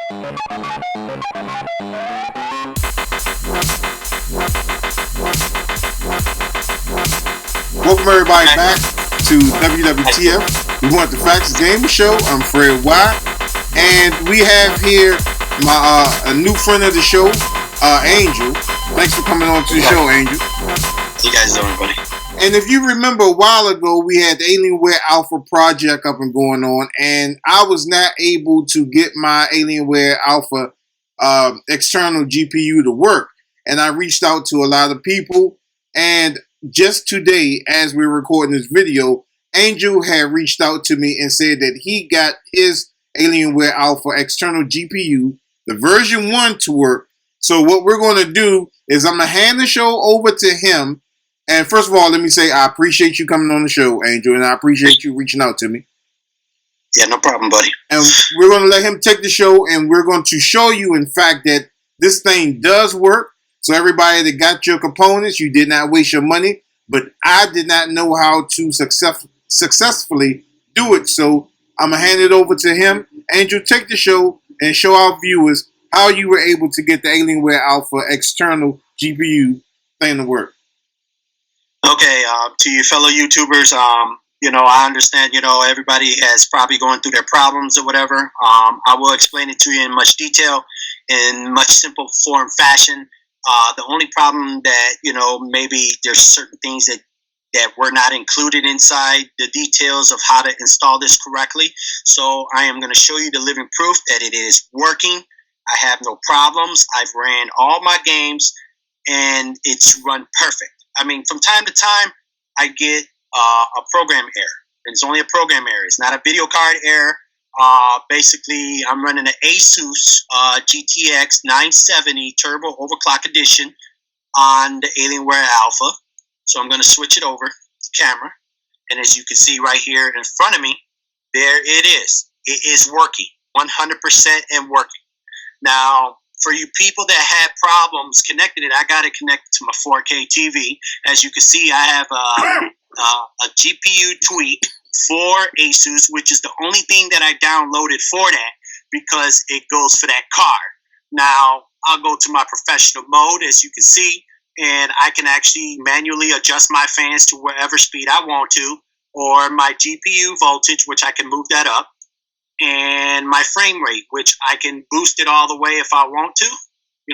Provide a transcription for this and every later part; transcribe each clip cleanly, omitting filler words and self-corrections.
Welcome everybody back to WWTF. We Want the Facts Game Show. I'm Fred White, and we have here my a new friend of the show, Angel. Thanks for coming on to the show, Angel. How you guys doing, buddy? And if you remember a while ago, we had the Alienware Alpha project up and going on, and I was not able to get my Alienware Alpha external GPU to work. And I reached out to a lot of people, and just today, as we're recording this video, Angel had reached out to me and said that he got his Alienware Alpha external GPU, the version 1, to work. So what we're going to do is I'm going to hand the show over to him. And first of all, let me say I appreciate you coming on the show, Angel, and I appreciate you reaching out to me. Yeah, no problem, buddy. And we're going to let him take the show, and we're going to show you, in fact, that this thing does work. So everybody that got your components, you did not waste your money, but I did not know how to successfully do it. So I'm going to hand it over to him. Angel, take the show and show our viewers how you were able to get the Alienware Alpha external GPU thing to work. Okay, to you fellow YouTubers, I understand, everybody has probably going through their problems or whatever. I will explain it to you in much detail, in much simple form fashion. The only problem that, maybe there's certain things that were not included inside the details of how to install this correctly. So I am going to show you the living proof that it is working. I have no problems. I've ran all my games and it's run perfect. I mean, from time to time, I get a program error. It's only a program error. It's not a video card error. Basically, I'm running an Asus GTX 970 Turbo Overclock Edition on the Alienware Alpha. So I'm going to switch it over to camera. And as you can see right here in front of me, there it is. It is working, 100% and working. Now, for you people that had problems connecting it, I got it connected to my 4K TV. As you can see, I have a GPU tweak for Asus, which is the only thing that I downloaded for that because it goes for that card. Now, I'll go to my professional mode, as you can see, and I can actually manually adjust my fans to whatever speed I want to, or my GPU voltage, which I can move that up, and my frame rate, which I can boost it all the way if I want to,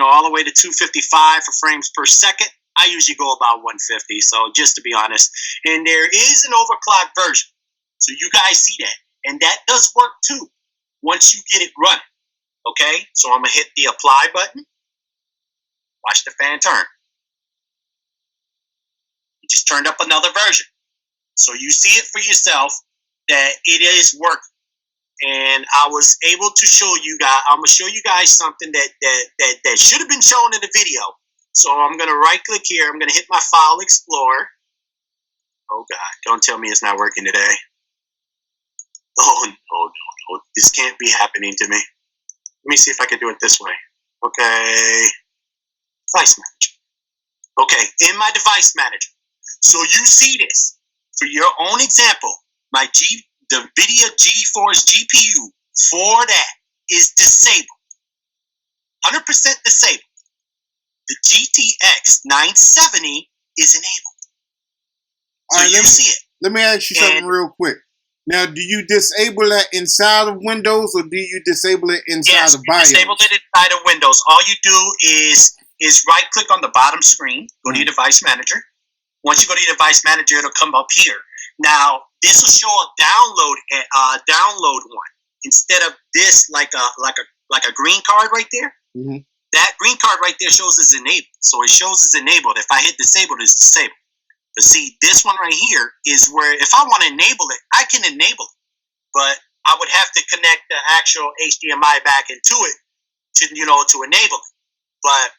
all the way to 255 for frames per second. I usually go about 150, so just to be honest. And there is an overclocked version. So you guys see that. And that does work too once you get it running. Okay? So I'm going to hit the apply button. Watch the fan turn. You just turned up another version. So you see it for yourself that it is working. And I was able to show you guys, I'm going to show you guys something that should have been shown in the video. So I'm going to right click here. I'm going to hit my File Explorer. Oh God, don't tell me it's not working today. Oh, no. This can't be happening to me. Let me see if I can do it this way. Okay. Device Manager. Okay, in my Device Manager. So you see this. For your own example, the NVIDIA GeForce GPU for that is disabled. 100% disabled. The GTX 970 is enabled. So right, you see it. Let me ask you something real quick. Now, do you disable that inside of Windows, or do you disable it inside of BIOS? Disable it inside of Windows. All you do is right-click on the bottom screen, go to your Device Manager. Once you go to your Device Manager, it'll come up here. Now, this will show a download one instead of this like a green card right there. Mm-hmm. That green card right there shows it's enabled. So it shows it's enabled. If I hit disabled, it's disabled. But see, this one right here is where if I want to enable it, I can enable it. But I would have to connect the actual HDMI back into it to enable it. But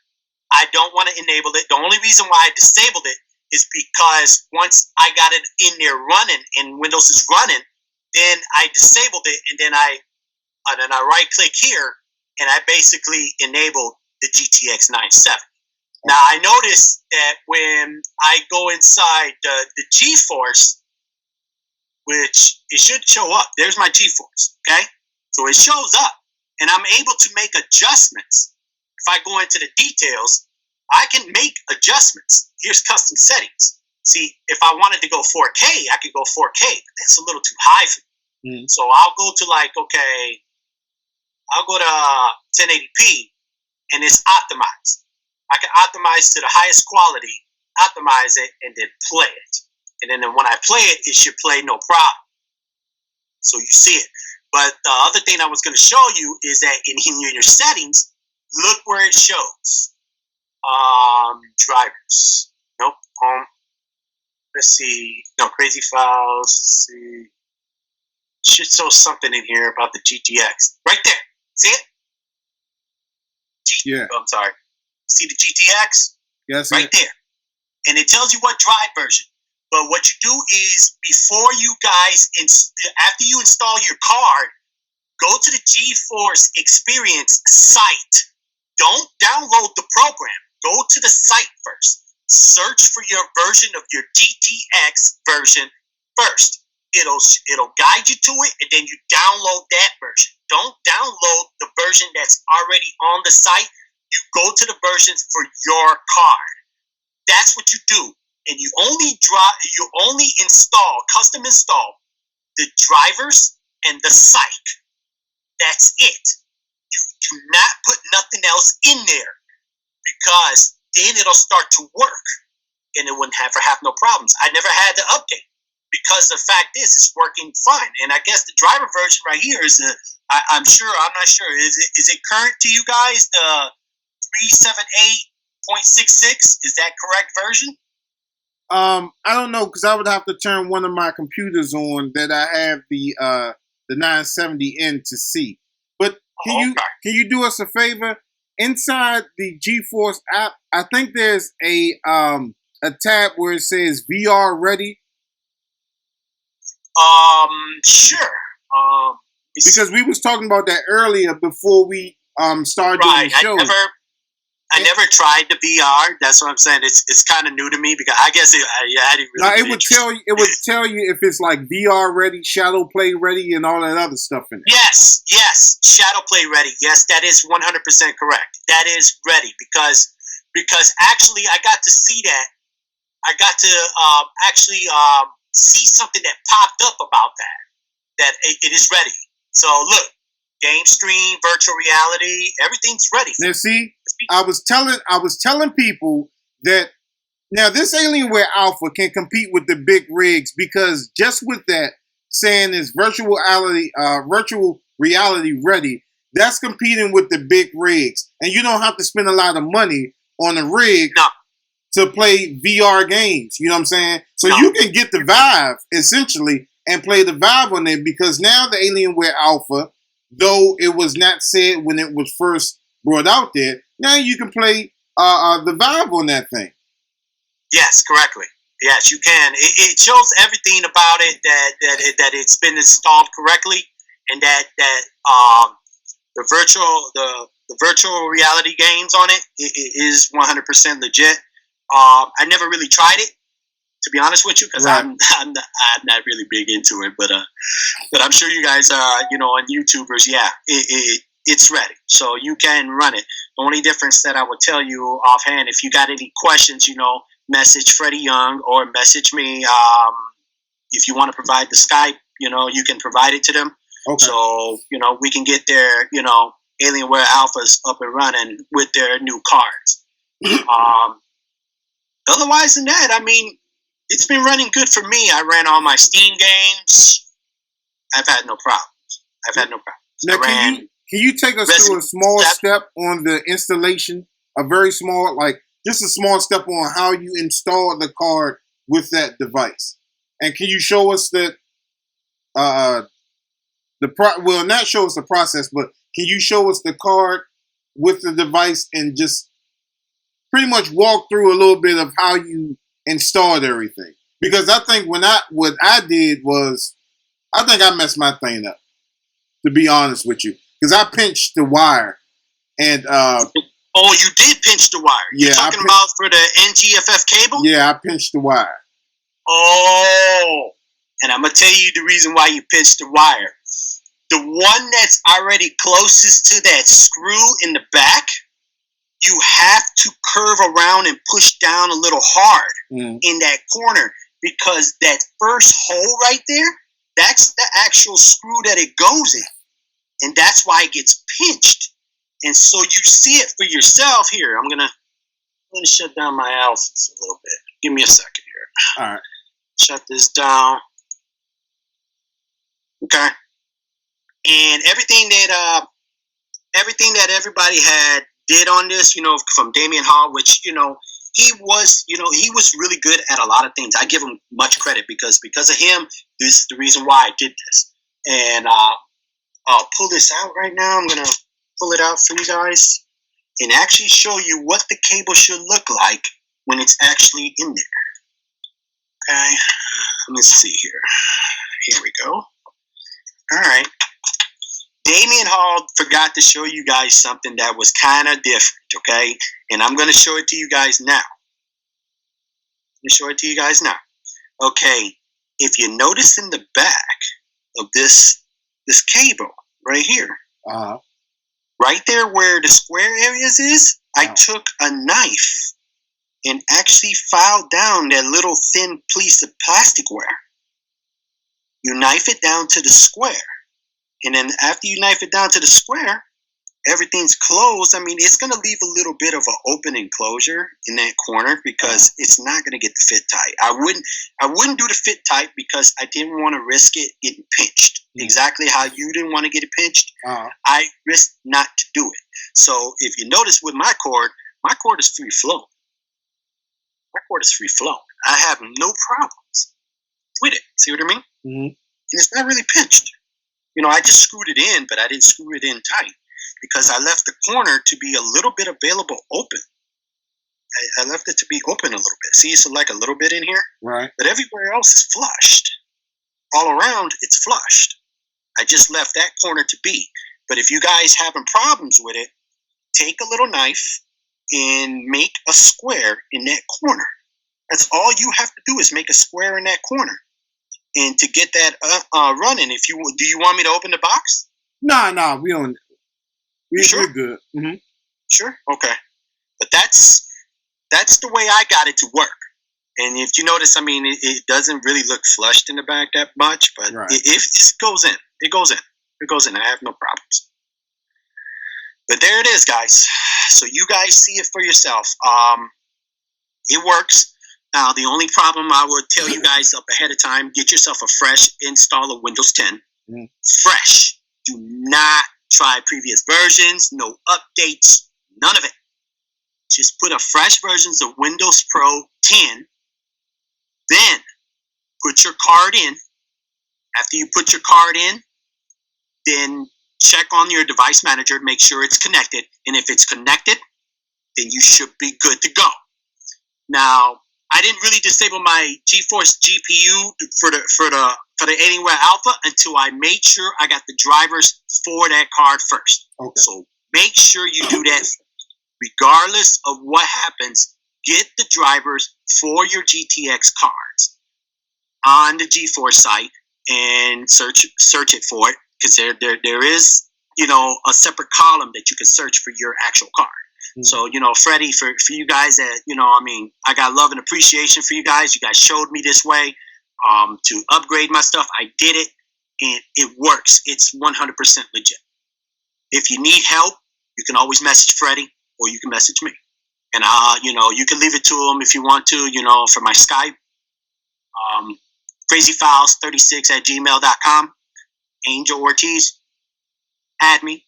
I don't want to enable it. The only reason why I disabled it is because once I got it in there running and Windows is running, then I disabled it and then I right click here and I basically enabled the GTX 970. Now I noticed that when I go inside the GeForce, which it should show up. There's my GeForce, okay? So it shows up. and I'm able to make adjustments. If I go into the details, I can make adjustments. Here's custom settings. See, if I wanted to go 4K, I could go 4K, but that's a little too high for me. So I'll go to I'll go to 1080p, and it's optimized. I can optimize to the highest quality, optimize it, and then play it. And then when I play it, it should play no problem. So you see it. But the other thing I was going to show you is that in your settings, look where it shows. Drivers. Nope. Home. Let's see. No, crazy files. Let's see. Should show something in here about the GTX. Right there. See it? Yeah. Oh, I'm sorry. See the GTX? Yes. Right there. And it tells you what drive version. But what you do is, before you guys, after you install your card, go to the GeForce Experience site. Don't download the program. Go to the site first. Search for your version of your GTX version first. It'll guide you to it, and then you download that version. Don't download the version that's already on the site. You go to the versions for your card. That's what you do. And you only custom install the drivers and the psych. That's it. You do not put nothing else in there, because then it'll start to work, and it wouldn't have no problems. I never had to update, because the fact is, it's working fine. And I guess the driver version right here is I'm not sure. Is it current to you guys? The 378.66, is that correct version? I don't know, because I would have to turn one of my computers on that I have the 970N to see. But can you do us a favor? Inside the GeForce app, I think there's a tab where it says VR ready. Sure. Because we was talking about that earlier before we started doing the show. I never tried the VR. That's what I'm saying. It's kind of new to me, because I guess I didn't really. It would tell you if it's like VR ready, shadow play ready, and all that other stuff in it. Yes, shadow play ready. Yes, that is 100% correct. That is ready, because actually I got to see that. I got to see something that popped up about that it is ready. So look. Game stream, virtual reality, everything's ready. Now, see, I was telling people that now this Alienware Alpha can compete with the big rigs, because just with that saying it's virtual reality ready, that's competing with the big rigs, and you don't have to spend a lot of money on a rig to play VR games. You know what I'm saying? So you can get the Vive essentially and play the Vive on it, because now the Alienware Alpha, though it was not said when it was first brought out there, now you can play the Vive on that thing. Yes, correctly. Yes, you can. It shows everything about it, that it's been installed correctly, and that the virtual reality games on it is 100% legit. I never really tried it, to be honest with you, because I'm not really big into it, but I'm sure you guys on YouTubers, it's ready, so you can run it. The only difference that I would tell you offhand, if you got any questions, message Freddie Young or message me. If you want to provide the Skype, you can provide it to them. Okay. So we can get their Alienware Alphas up and running with their new cards. Otherwise than that, I mean, it's been running good for me. I ran all my Steam games. I've had no problems. Now, can you take us through a small step on the installation? A very small, just a small step on how you install the card with that device. And can you show us not show us the process, but can you show us the card with the device and just pretty much walk through a little bit of how you installed everything? Because I think what I did was, I think I messed my thing up, to be honest with you. Because I pinched the wire. And oh, you did pinch the wire. Yeah, you're talking about for the NGFF cable? Yeah, I pinched the wire. Oh, and I'm going to tell you the reason why you pinched the wire. The one that's already closest to that screw in the back, you have to curve around and push down a little hard in that corner, because that first hole right there, that's the actual screw that it goes in. And that's why it gets pinched. And so you see it for yourself here. I'm gonna shut down my Alphas a little bit. Give me a second here. All right. Shut this down. Okay. And everything that everybody had did on this, from Damian Hall, which, he was really good at a lot of things. I give him much credit because of him, this is the reason why I did this. And I'll pull this out right now. I'm going to pull it out for you guys and actually show you what the cable should look like when it's actually in there. Okay. Let me see here. Here we go. All right. Damian Hall forgot to show you guys something that was kind of different, okay? And I'm going to show it to you guys now. Okay, if you notice in the back of this cable right here, right there where the square areas is, I took a knife and actually filed down that little thin piece of plasticware. You knife it down to the square. And then after you knife it down to the square, everything's closed. I mean, it's going to leave a little bit of an open enclosure in that corner because it's not going to get the fit tight. I wouldn't do the fit tight because I didn't want to risk it getting pinched. Exactly how you didn't want to get it pinched, I risked not to do it. So if you notice with my cord is free flowing. I have no problems with it. See what I mean? Mm-hmm. And it's not really pinched. I just screwed it in, but I didn't screw it in tight because I left the corner to be a little bit available open. I left it to be open a little bit. See, it's like a little bit in here? Right. But everywhere else is flushed. All around, it's flushed. I just left that corner to be. But if you guys having problems with it, take a little knife and make a square in that corner. That's all you have to do is make a square in that corner. And to get that running, do you want me to open the box? No, we don't. You sure? We're good. Mm-hmm. Sure? Okay. But that's the way I got it to work. And if you notice, I mean, it doesn't really look flushed in the back that much, but if it goes in, it goes in. It goes in. I have no problems. But there it is, guys. So you guys see it for yourself. It works. Now, the only problem I would tell you guys up ahead of time, get yourself a fresh install of Windows 10. Fresh. Do not try previous versions, no updates, none of it. Just put a fresh versions of Windows Pro 10. Then put your card in. After you put your card in, then check on your device manager, make sure it's connected. And if it's connected, then you should be good to go. Now, I didn't really disable my GeForce GPU for the Alienware Alpha until I made sure I got the drivers for that card first. Okay. So make sure you do that. Regardless of what happens, get the drivers for your GTX cards on the GeForce site and search it for it, because there is a separate column that you can search for your actual card. So, Freddie, for you guys that, I got love and appreciation for you guys. You guys showed me this way to upgrade my stuff. I did it, and it works. It's 100% legit. If you need help, you can always message Freddie or you can message me. And, you can leave it to him if you want to, for my Skype. crazyfiles36@gmail.com. Angel Ortiz, add me.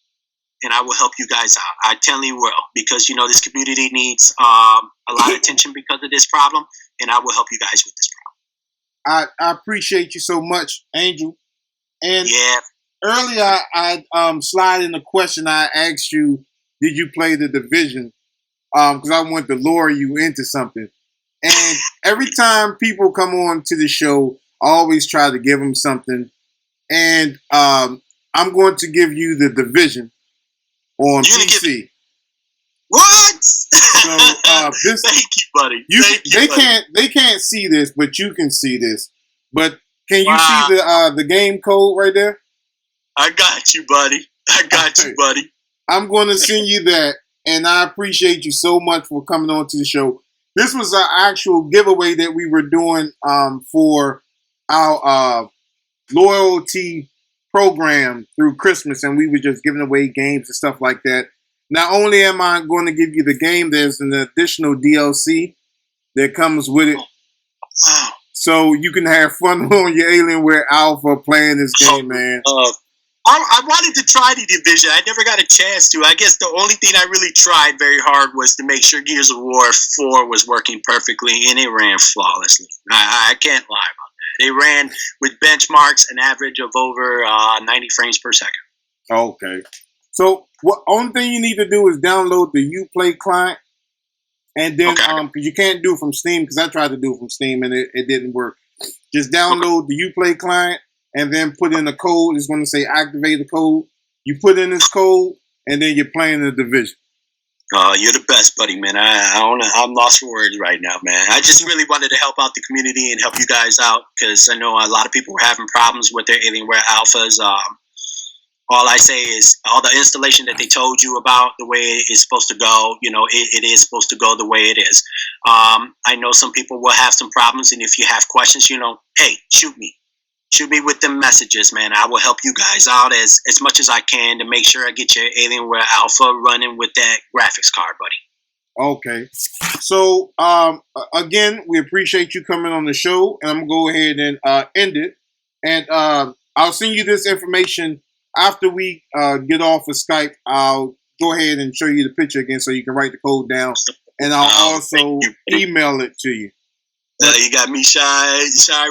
And I will help you guys out. I tell you will, because this community needs a lot of attention because of this problem, and I will help you guys with this problem. I appreciate you so much, Angel. And earlier I slide in the question I asked you: did you play The Division? Because I want to lure you into something. And every time people come on to the show, I always try to give them something. And I'm going to give you The Division on PC. What? So this, thank you, buddy. They can't see this, but you can see this. But can you see the game code right there? I got you, buddy. I got you, buddy. I'm going to send you that, and I appreciate you so much for coming on to the show. This was our actual giveaway that we were doing for our loyalty program through Christmas, and we were just giving away games and stuff like that. Not only am I going to give you the game, there's an additional DLC that comes with it. Wow. So you can have fun on your Alienware Alpha playing this game, man. I wanted to try the Division. I never got a chance to. I guess the only thing I really tried very hard was to make sure Gears of War 4 was working perfectly, and it ran flawlessly. I can't lie about that. It ran with benchmarks an average of over 90 frames per second. Okay. So what only thing you need to do is download the Uplay client, and then because you can't do it from Steam, because I tried to do it from Steam and it didn't work. Just download the Uplay client and then put in a code. It's going to say activate the code. You put in this code, and then you're playing the Division. You're the best, buddy, man. I'm lost for words right now, man. I just really wanted to help out the community and help you guys out, because I know a lot of people were having problems with their Alienware Alphas. All I say is all the installation that they told you about, the way it's supposed to go, it is supposed to go the way it is. I know some people will have some problems, and if you have questions, hey, shoot me. Shoot me with them messages, man. I will help you guys out as much as I can to make sure I get your Alienware Alpha running with that graphics card, buddy. Okay. So, again, we appreciate you coming on the show, and I'm going to go ahead and end it. And I'll send you this information after we get off of Skype. I'll go ahead and show you the picture again so you can write the code down, and I'll also email it to you. You got me shy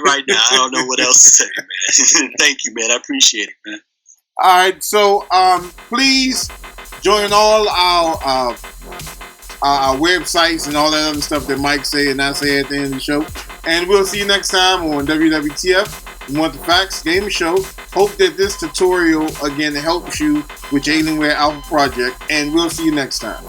right now. I don't know what else to say, man. Thank you, man. I appreciate it, man. All right, so please join all our websites and all that other stuff that Mike say and I say at the end of the show. And we'll see you next time on WWTF. We want the facts, Gaming Show. Hope that this tutorial again helps you with your Alienware Alpha project, and we'll see you next time.